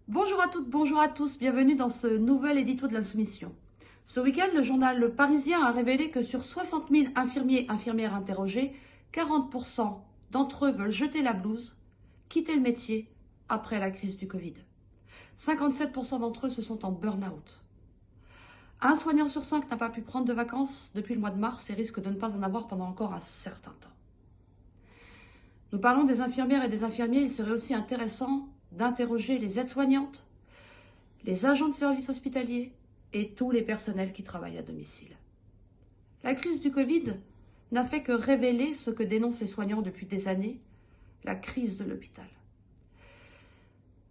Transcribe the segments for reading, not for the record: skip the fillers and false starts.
Bonjour à toutes, bonjour à tous, bienvenue dans ce nouvel édito de la soumission. Ce week-end, le journal Le Parisien a révélé que sur 60 000 infirmiers et infirmières interrogés, 40% d'entre eux veulent jeter la blouse, quitter le métier après la crise du Covid. 57% d'entre eux se sont en burn-out. Un soignant sur 5 n'a pas pu prendre de vacances depuis le mois de mars et risque de ne pas en avoir pendant encore un certain temps. Nous parlons des infirmières et des infirmiers, il serait aussi intéressant d'interroger les aides-soignantes, les agents de services hospitaliers et tous les personnels qui travaillent à domicile. La crise du Covid n'a fait que révéler ce que dénoncent les soignants depuis des années, la crise de l'hôpital.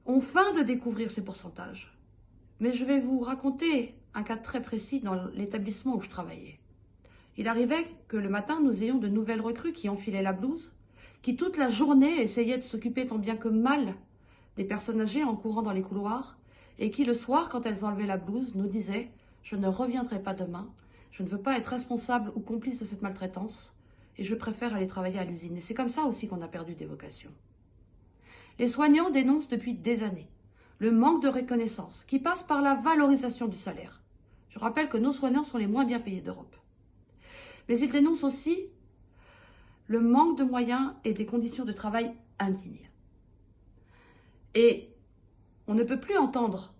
On feint de découvrir ces pourcentages, mais je vais vous raconter un cas très précis dans l'établissement où je travaillais. Il arrivait que le matin, nous ayons de nouvelles recrues qui enfilaient la blouse, qui toute la journée essayaient de s'occuper tant bien que mal des personnes âgées en courant dans les couloirs, et qui le soir, quand elles enlevaient la blouse, nous disaient « Je ne reviendrai pas demain, je ne veux pas être responsable ou complice de cette maltraitance, et je préfère aller travailler à l'usine ». Et c'est comme ça aussi qu'on a perdu des vocations. Les soignants dénoncent depuis des années le manque de reconnaissance qui passe par la valorisation du salaire. Je rappelle que nos soignants sont les moins bien payés d'Europe. Mais ils dénoncent aussi le manque de moyens et des conditions de travail indignes. Et on ne peut plus entendre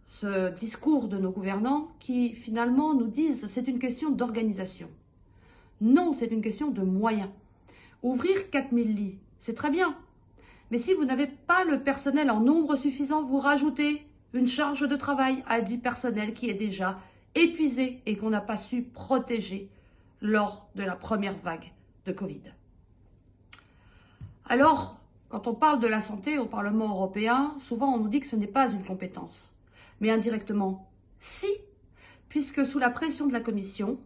ce discours de nos gouvernants qui finalement nous disent c'est une question d'organisation. Non, c'est une question de moyens. Ouvrir 4000 lits, c'est très bien. Mais si vous n'avez pas le personnel en nombre suffisant, vous rajoutez une charge de travail à du personnel qui est déjà épuisé et qu'on n'a pas su protéger lors de la première vague de Covid. Alors, quand on parle de la santé au Parlement européen, souvent on nous dit que ce n'est pas une compétence. Mais indirectement, si, puisque sous la pression de la Commission,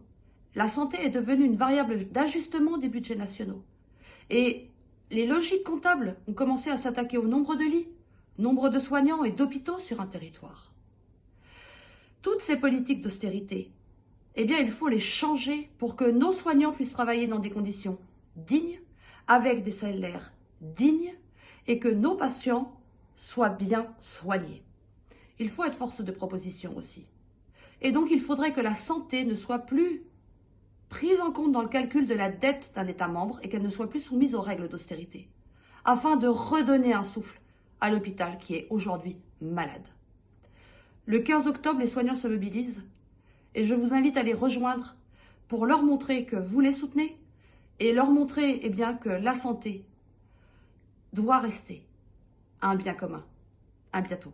la santé est devenue une variable d'ajustement des budgets nationaux. Et les logiques comptables ont commencé à s'attaquer au nombre de lits, nombre de soignants et d'hôpitaux sur un territoire. Toutes ces politiques d'austérité, eh bien, il faut les changer pour que nos soignants puissent travailler dans des conditions dignes, avec des salaires dignes, et que nos patients soient bien soignés. Il faut être force de proposition aussi. Et donc, il faudrait que la santé ne soit plus prise en compte dans le calcul de la dette d'un État membre et qu'elle ne soit plus soumise aux règles d'austérité, afin de redonner un souffle à l'hôpital qui est aujourd'hui malade. Le 15 octobre, les soignants se mobilisent et je vous invite à les rejoindre pour leur montrer que vous les soutenez et leur montrer que la santé doit rester un bien commun. À bientôt.